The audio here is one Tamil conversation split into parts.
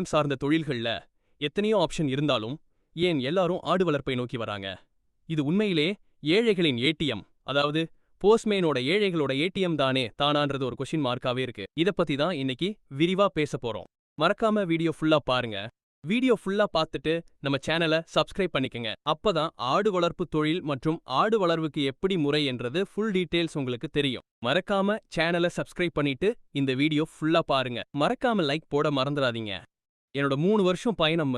சார்ந்த தொழில்கள்ல எத்தனையோ ஆப்ஷன் இருந்தாலும் ஏன் எல்லாரும் ஆடு வளர்ப்பை நோக்கி வராங்க? இது உண்மையிலே ஏழைகளின் ஏடிஎம், அதாவது போஸ்ட்மேனோட ஏழைகளோட ஏடிஎம் தானே தானான்றது ஒரு கொஸ்டின் மார்க்காவே இருக்கு. இத பத்தி தான் இன்னைக்கு விரிவா பேச போறோம். மறக்காம வீடியோ ஃபுல்லா பாருங்க. வீடியோ ஃபுல்லா பார்த்துட்டு நம்ம சேனலை சப்ஸ்கிரைப் பண்ணிக்கங்க. அப்பதான் ஆடு வளர்ப்பு தொழில் மற்றும் ஆடு வளர்வுக்கு எப்படி முறை என்றது ஃபுல் டீடைல்ஸ் உங்களுக்கு தெரியும். மறக்காம சேனலை சப்ஸ்கிரைப் பண்ணிட்டு இந்த வீடியோ ஃபுல்லா பாருங்க. மறக்காம லைக் போட மறந்துடாதீங்க. என்னோட 3 வருஷம் பயணம்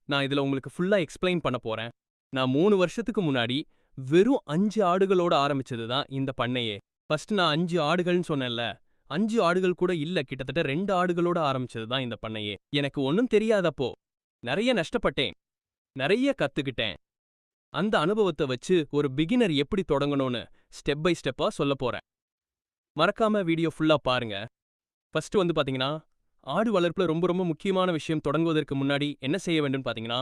நான் இதுல உங்களுக்கு ஃபுல்லா எக்ஸ்பிளைன் பண்ண போறேன். நான் 3 வருஷத்துக்கு முன்னாடி வெறும் 5 ஆடுகளோட ஆரம்பிச்சது தான் இந்த பண்ணையே. ஃபர்ஸ்ட் நான் 5 ஆடுகள்னு சொன்னேன்ல, 5 ஆடுகள் கூட இல்ல, கிட்டத்தட்ட 2 ஆடுகளோட ஆரம்பிச்சது தான் இந்த பண்ணையே. எனக்கு ஒன்னும் தெரியாதப்போ நிறைய நஷ்டப்பட்டேன், நிறைய கத்துக்கிட்டேன். அந்த அனுபவத்தை வச்சு ஒரு பிகினர் எப்படி தொடங்கணும்னு ஸ்டெப் பை ஸ்டெப்பா சொல்ல போறேன். மறக்காம வீடியோ ஃபுல்லா பாருங்க. ஃபர்ஸ்ட் பாத்தீங்கன்னா, ஆடு வளர்ப்புல ரொம்ப ரொம்ப முக்கியமான விஷயம் தொடங்குவதற்கு முன்னாடி என்ன செய்ய வேண்டும் பாத்தீங்கன்னா,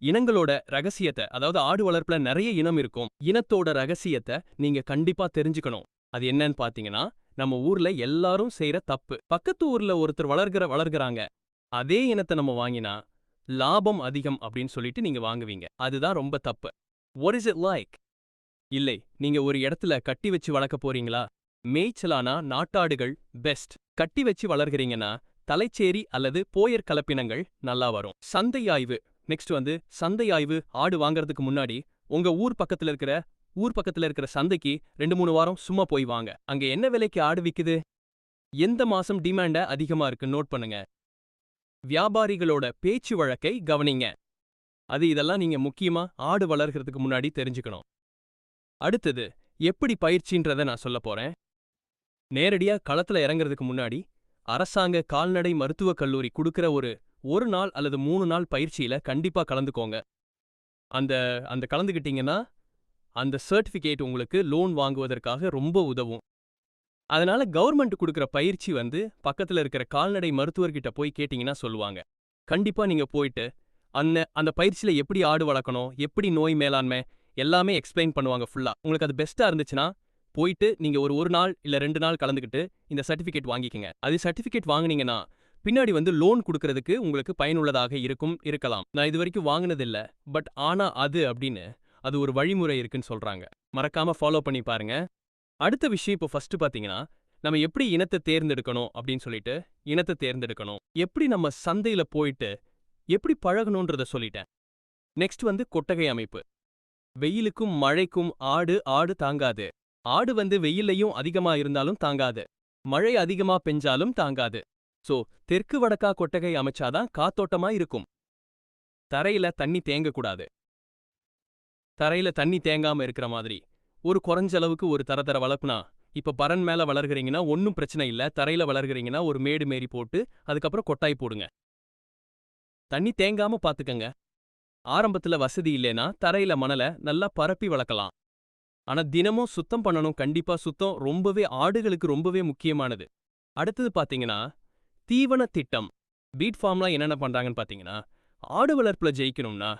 இனங்களோட ரகசியத்தை, அதாவது ஆடு வளர்ப்புல நிறைய இனம் இருக்கும், இனத்தோட ரகசியத்தை நீங்க கண்டிப்பா தெரிஞ்சுக்கணும். அது என்னன்னு பாத்தீங்கன்னா, நம்ம ஊர்ல எல்லாரும் செய்யற தப்பு. பக்கத்து ஊர்ல ஒருத்தர் வளர்கிறாங்க, அதே இனத்தை நம்ம வாங்கினா லாபம் அதிகம் அப்படின்னு சொல்லிட்டு நீங்க வாங்குவீங்க. அதுதான் ரொம்ப தப்பு. What is it like? இல்லை, நீங்க ஒரு இடத்துல கட்டி வச்சு வளர்க்க போறீங்களா? மேய்ச்சலானா நாட்டாடுகள் பெஸ்ட். கட்டி வச்சு வளர்கிறீங்கன்னா தலைச்சேரி அல்லது போயர் கலப்பினங்கள் நல்லா வரும். சந்தை ஆய்வு. நெக்ஸ்ட் சந்தை ஆய்வு. ஆடு வாங்கறதுக்கு முன்னாடி உங்க ஊர் பக்கத்துல இருக்கிற சந்தைக்கு 2-3 வாரம் சும்மா போய் வாங்க. அங்க என்ன விலைக்கு ஆடு விக்குது, எந்த மாசம் டிமாண்ட அதிகமா இருக்கு நோட் பண்ணுங்க. வியாபாரிகளோட பேச்சு வழக்கை கவனிங்க. இதெல்லாம் நீங்க முக்கியமா ஆடு வளர்கிறதுக்கு முன்னாடி தெரிஞ்சுக்கணும். அடுத்தது எப்படி பயிற்சின்றத நான் சொல்ல போறேன். நேரடியா களத்துல இறங்குறதுக்கு முன்னாடி அரசாங்க கால்நடை மருத்துவக் கல்லூரி கொடுக்கிற ஒரு நாள் அல்லது 3 நாள் பயிற்சியில கண்டிப்பா கலந்துக்கோங்க. அந்த கலந்துக்கிட்டீங்கன்னா அந்த சர்டிபிகேட் உங்களுக்கு லோன் வாங்குவதற்காக ரொம்ப உதவும். அதனால கவர்மெண்ட் கொடுக்கிற பயிற்சி பக்கத்துல இருக்கிற கால்நடை மருத்துவர்கிட்ட போய் கேட்டீங்கன்னா சொல்லுவாங்க. கண்டிப்பா நீங்க போயிட்டு அந்த பயிற்சியில எப்படி ஆடு வளர்க்கணும், எப்படி நோய் மேலாண்மை எல்லாமே எக்ஸ்பிளைன் பண்ணுவாங்க ஃபுல்லா. உங்களுக்கு அது பெஸ்டா இருந்துச்சுன்னா போயிட்டு நீங்க ஒரு நாள் இல்ல 2 நாள் கலந்துக்கிட்டு இந்த சர்டிபிகேட் வாங்கிக்கங்க. சர்டிபிகேட் வாங்குனீங்கன்னா பின்னாடி லோன் கொடுக்கறதுக்கு உங்களுக்கு பயனுள்ளதாக இருக்கலாம். நான் இது வரைக்கும் வாங்கினதில்ல, பட் ஆனா அது ஒரு வழிமுறை இருக்குன்னு சொல்றாங்க. மறக்காம ஃபாலோ பண்ணி பாருங்க. அடுத்த விஷயம் இப்போ ஃபர்ஸ்ட் பாத்தீங்கன்னா, நம்ம எப்படி இனத்தை தேர்ந்தெடுக்கணும் அப்படின்னு சொல்லிட்டு இனத்தை தேர்ந்தெடுக்கணும். எப்படி நம்ம சந்தையில போயிட்டு எப்படி பழகணும்ன்றத சொல்லிட்டேன். நெக்ஸ்ட் கொட்டகை அமைப்பு. வெயிலுக்கும் மழைக்கும் ஆடு தாங்காது. ஆடு வெயிலையும் அதிகமா இருந்தாலும் தாங்காது, மழை அதிகமா பெஞ்சாலும் தாங்காது. சோ தெற்கு வடக்கா கொட்டகை அமைச்சாதான் காத்தோட்டமா இருக்கும். தரையில தண்ணி தேங்கக்கூடாது. தரையில தண்ணி தேங்காம இருக்கிற மாதிரி ஒரு குறைஞ்ச அளவுக்கு ஒரு தர வளர்ப்புனா, இப்ப பரன் மேல வளர்கிறீங்கன்னா ஒன்னும் பிரச்சனை இல்ல. தரையில வளர்கிறீங்கன்னா ஒரு மேடு மேரி போட்டு அதுக்கப்புறம் கொட்டாய் போடுங்க. தண்ணி தேங்காம பாத்துக்கங்க. ஆரம்பத்துல வசதி இல்லைனா தரையில மணல நல்லா பரப்பி வளர்க்கலாம். ஆனா தினமும் சுத்தம் பண்ணணும். கண்டிப்பா சுத்தம் ஆடுகளுக்கு ரொம்பவே முக்கியமானது. அடுத்தது பாத்தீங்கன்னா, தீவன திட்டம். பீட் ஃபார்ம்லாம் என்னென்ன பண்றாங்கன்னு பாத்தீங்கன்னா, ஆடு வளர்ப்புல ஜெயிக்கணும்னா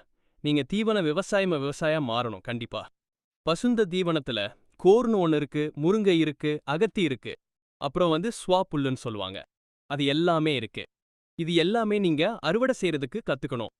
நீங்க தீவன விவசாயம் மாறணும். கண்டிப்பா பசுந்த தீவனத்துல கோர்னு ஒன்னு இருக்கு, முருங்கை இருக்கு, அகத்தி இருக்கு, அப்புறம் ஸ்வாப் புல்லுன்னு சொல்லுவாங்க. அது எல்லாமே இருக்கு. இது எல்லாமே நீங்க அறுவடை செய்யறதுக்கு கத்துக்கணும்.